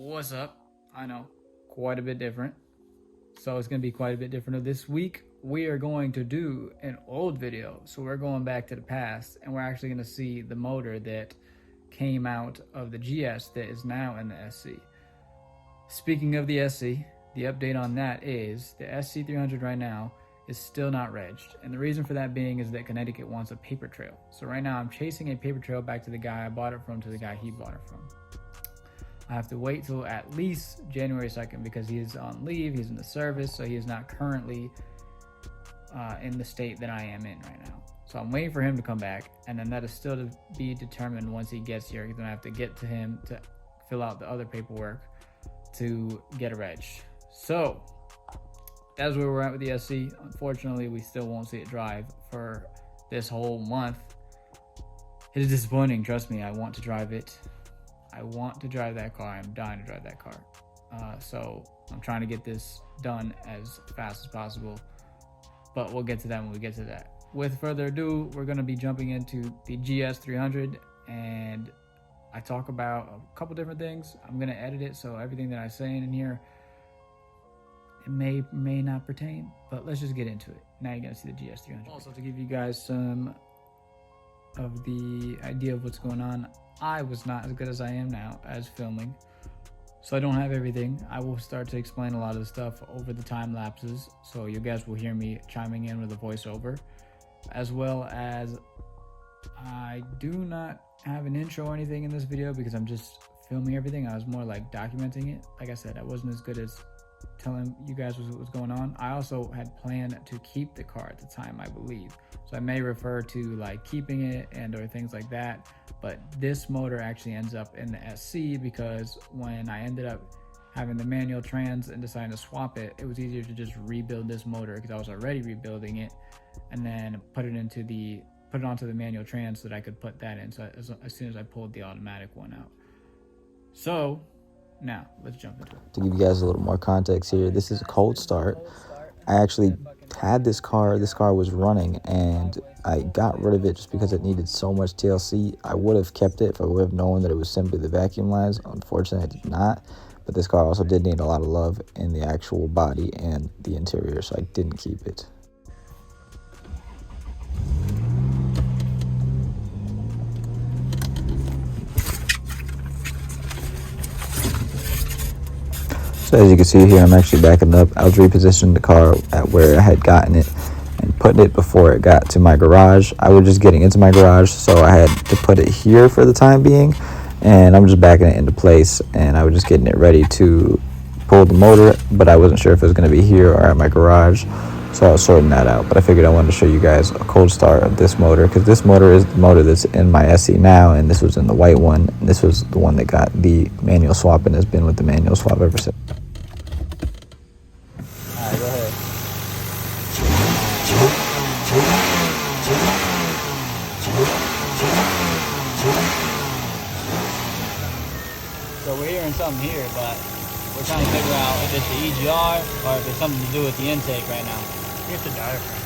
What's up? I know, quite a bit different. So it's going to be quite a bit different. This week, we are going to do an old video. So we're going back to the past, and we're actually going to see the motor that came out of the GS that is now in the SC. Speaking of the SC, the update on that is the SC300 right now is still not regged. And the reason for that being is that Connecticut wants a paper trail. So right now I'm chasing a paper trail back to the guy I bought it from to the guy he bought it from. I have to wait till at least January 2nd because he is on leave, he's in the service, so he is not currently in the state that I am in right now. So I'm waiting for him to come back, and then that is still to be determined once he gets here. He's gonna have to get to him to fill out the other paperwork to get a reg. So that's where we're at with the SC. Unfortunately, we still won't see it drive for this whole month. It is disappointing, trust me. I want to drive it. I want to drive that car. I'm dying to drive that car. So I'm trying to get this done as fast as possible, but we'll get to that when we get to that. With further ado, we're going to be jumping into the GS300, and I talk about a couple different things. I'm going to edit it, so everything that I say in here, it may not pertain, but let's just get into it. Now you're going to see the GS300. Also, to give you guys some of the idea of what's going on, I was not as good as I am now as filming, so I don't have everything. I will start to explain a lot of the stuff over the time lapses, so you guys will hear me chiming in with a voiceover, as well as I do not have an intro or anything in this video because I'm just filming everything. I was more like documenting it. Like I said, I wasn't as good as telling you guys what was going on. I also had planned to keep the car at the time, I believe, so I may refer to like keeping it and or things like that, but this motor actually ends up in the SC because when I ended up having the manual trans and deciding to swap it, it was easier to just rebuild this motor because I was already rebuilding it, and then put it onto the manual trans so that I could put that in, so as soon as I pulled the automatic one out. So now, let's jump into it. To give you guys a little more context here, this is a cold start. I actually had this car was running, and I got rid of it just because it needed so much TLC. I would have kept it if I would have known that it was simply the vacuum lines. Unfortunately, I did not. But this car also did need a lot of love in the actual body and the interior, so I didn't keep it. So as you can see here, I'm actually backing up. I was repositioning the car at where I had gotten it and putting it before it got to my garage. I was just getting into my garage, so I had to put it here for the time being, and I'm just backing it into place, and I was just getting it ready to pull the motor, but I wasn't sure if it was going to be here or at my garage, so I was sorting that out. But I figured I wanted to show you guys a cold start of this motor, because this motor is the motor that's in my SC now, and this was in the white one, and this was the one that got the manual swap and has been with the manual swap ever since. Alright, go ahead. So we're hearing something here, but we're trying to figure out if it's the EGR or if it's something to do with the intake right now. Here's the diaphragm.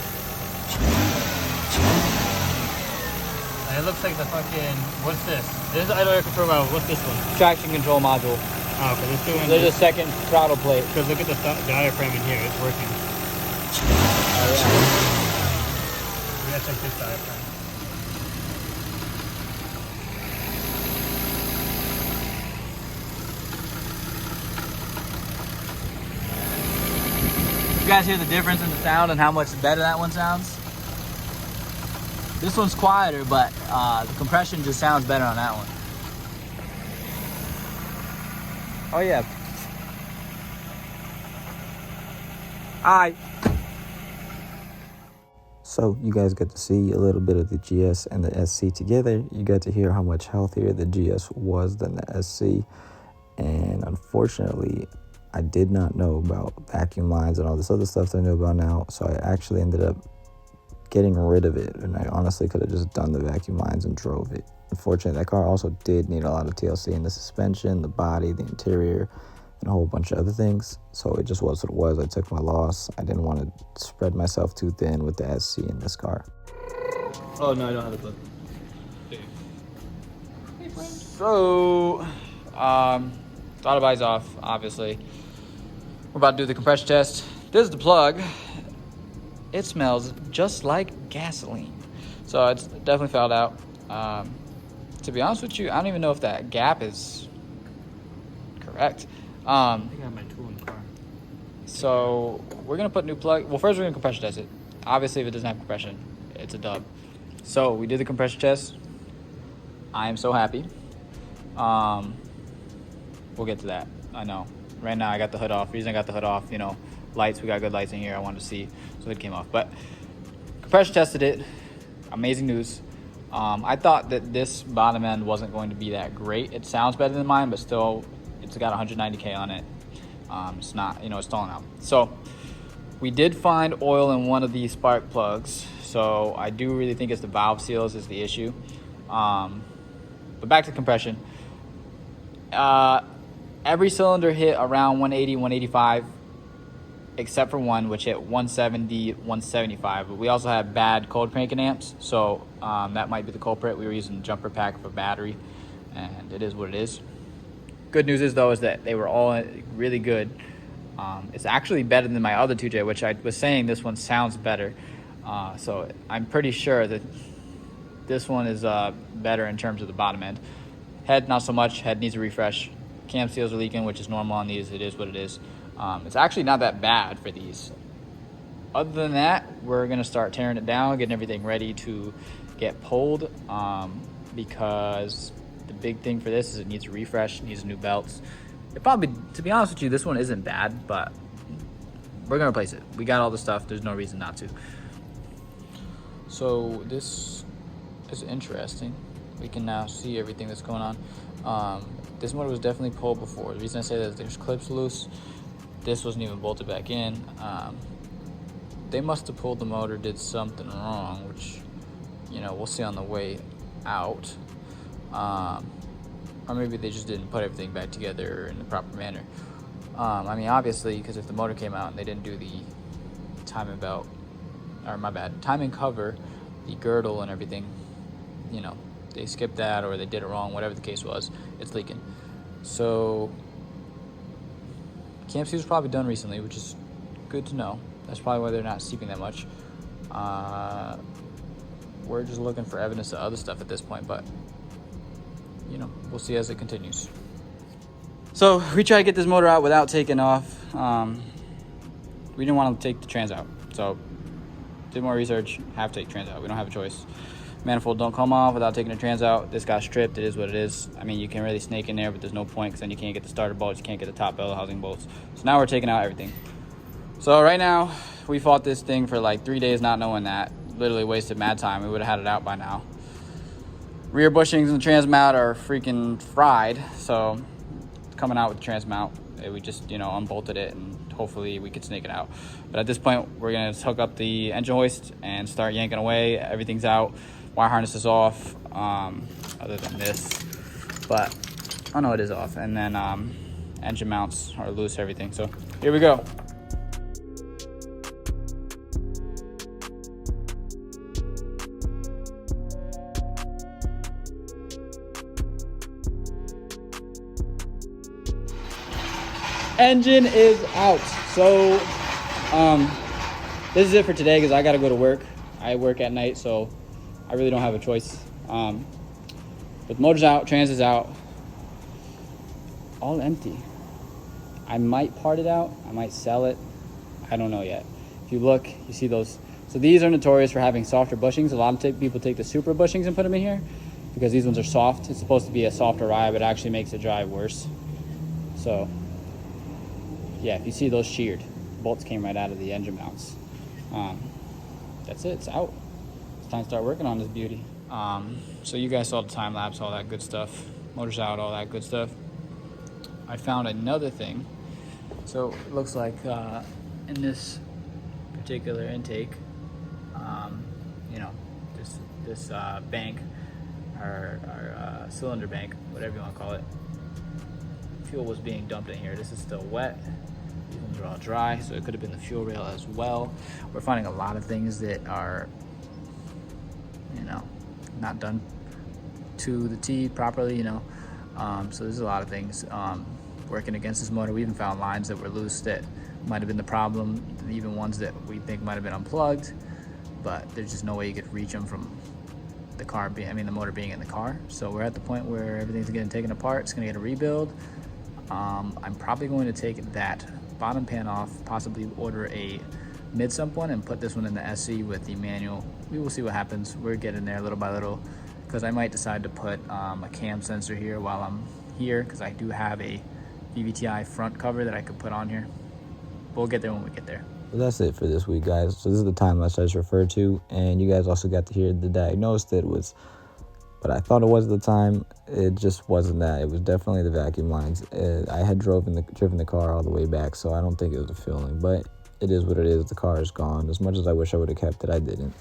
And it looks like the fucking, what's this? This is idle air control valve. What's this one? Traction control module. Oh, because it's doing There's a second throttle plate. Because look at the diaphragm in here. It's working. Oh yeah. We gotta check this diaphragm. You guys hear the difference in the sound and how much better that one sounds? This one's quieter, but the compression just sounds better on that one. Oh yeah. Hi. So you guys got to see a little bit of the GS and the SC together. You got to hear how much healthier the GS was than the SC. And unfortunately, I did not know about vacuum lines and all this other stuff that I know about now. So I actually ended up getting rid of it. And I honestly could have just done the vacuum lines and drove it. Unfortunately, that car also did need a lot of TLC in the suspension, the body, the interior, and a whole bunch of other things. So it just was what it was. I took my loss. I didn't want to spread myself too thin with the SC in this car. Oh no, I don't have a clip. So throttle body's off, obviously. We're about to do the compression test. This is the plug. It smells just like gasoline. So it's definitely fouled out. To be honest with you, I don't even know if that gap is correct. I think I have my tool in the car. So we're gonna put new plug. Well, first we're gonna compression test it. Obviously, if it doesn't have compression, it's a dub. So we did the compression test. I am so happy. We'll get to that. I know. Right now I got the hood off. The reason I got the hood off, you know, lights. We got good lights in here. I wanted to see, so it came off. But compression tested it. Amazing news. I thought that this bottom end wasn't going to be that great. It sounds better than mine, but still, it's got 190K on it. It's not, you know, it's stalling out. So we did find oil in one of these spark plugs. So I do really think it's the valve seals is the issue. But back to compression. Every cylinder hit around 180, 185, except for one, which hit 170, 175. But we also had bad cold cranking amps, so that might be the culprit. We were using the jumper pack for battery, and it is what it is. Good news is, though, is that they were all really good. It's actually better than my other 2J, which I was saying this one sounds better. So I'm pretty sure that this one is better in terms of the bottom end. Head, not so much. Head needs a refresh. Cam seals are leaking, which is normal on these. It is what it is. It's actually not that bad for these. Other than that, we're going to start tearing it down, getting everything ready to get pulled, because the big thing for this is it needs a refresh, needs new belts. It probably, to be honest with you, this one isn't bad, but we're going to replace it. We got all the stuff. There's no reason not to. So this is interesting. We can now see everything that's going on. This motor was definitely pulled before. The reason I say that is there's clips loose. This wasn't even bolted back in. They must have pulled the motor, did something wrong, which, you know, we'll see on the way out. Or maybe they just didn't put everything back together in the proper manner. I mean, obviously, because if the motor came out and they didn't do the timing belt, or my bad, timing cover, the girdle and everything, you know, they skipped that or they did it wrong, whatever the case was, it's leaking. So cam seals was probably done recently, which is good to know. That's probably why they're not seeping that much. We're just looking for evidence of other stuff at this point, but you know, we'll see as it continues. So we tried to get this motor out without taking off. We didn't want to take the trans out, so did more research, have to take trans out. We don't have a choice. Manifold don't come off without taking the trans out. This got stripped. It is what it is. I mean, you can really snake in there, but there's no point because then you can't get the starter bolts, you can't get the top bellows housing bolts. So now we're taking out everything. So right now, we fought this thing for like 3 days not knowing that. Literally wasted mad time. We would have had it out by now. Rear bushings and the trans mount are freaking fried. So coming out with the trans mount, we just, you know, unbolted it and hopefully we could snake it out. But at this point, we're gonna hook up the engine hoist and start yanking away. Everything's out. Wire harness is off, other than this, but oh no, it is off. And then engine mounts are loose, everything. So here we go. Engine is out. So this is it for today because I gotta go to work. I work at night, so I really don't have a choice. But the motor's out, trans is out, all empty. I might part it out, I might sell it, I don't know yet. If you look, you see those. So these are notorious for having softer bushings. A lot of people take the super bushings and put them in here because these ones are soft. It's supposed to be a softer ride, but it actually makes the drive worse. So yeah, if you see those sheared, bolts came right out of the engine mounts. That's it, it's out. It's time to start working on this beauty. So you guys saw the time lapse, all that good stuff. Motor's out, all that good stuff. I found another thing. So it looks like in this particular intake, you know, this bank, or cylinder bank, whatever you want to call it, fuel was being dumped in here. This is still wet. These ones are all dry, so it could have been the fuel rail as well. We're finding a lot of things that are, you know, not done to the T properly, you know. So there's a lot of things. working against this motor. We even found lines that were loose that might have been the problem, even ones that we think might have been unplugged, but there's just no way you could reach them from the car being, the motor being in the car. So we're at the point where everything's getting taken apart. It's gonna get a rebuild. I'm probably going to take that bottom pan off, possibly order a mid-sump one and put this one in the SC with the manual. We will see what happens. We're getting there little by little, because I might decide to put a cam sensor here while I'm here, because I do have a VVTi front cover that I could put on here. We'll get there when we get there. So that's it for this week, guys. So this is the time lapse I just referred to, and you guys also got to hear the diagnosis that was what I thought it was at the time. It just wasn't that. It was definitely the vacuum lines. I had driven the car all the way back, so I don't think it was a feeling, but it is what it is. The car is gone. As much as I wish I would have kept it, I didn't.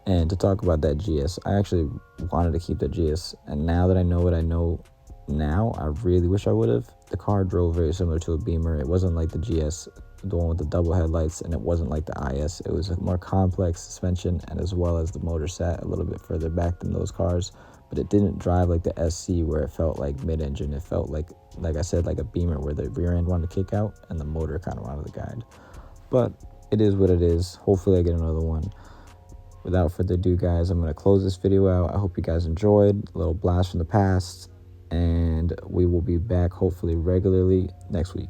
And to talk about that GS, I actually wanted to keep that GS, and now that I know what I know now, I really wish I would have. The car drove very similar to a Beamer. It wasn't like the GS, the one with the double headlights, and it wasn't like the IS. It was a more complex suspension, and as well as the motor sat a little bit further back than those cars, but it didn't drive like the SC where it felt like mid-engine. It felt like I said, like a Beamer where the rear end wanted to kick out and the motor kind of wanted to guide. But it is what it is. Hopefully I get another one. Without further ado, guys, I'm going to close this video out. I hope you guys enjoyed. A little blast from the past, and we will be back hopefully regularly next week.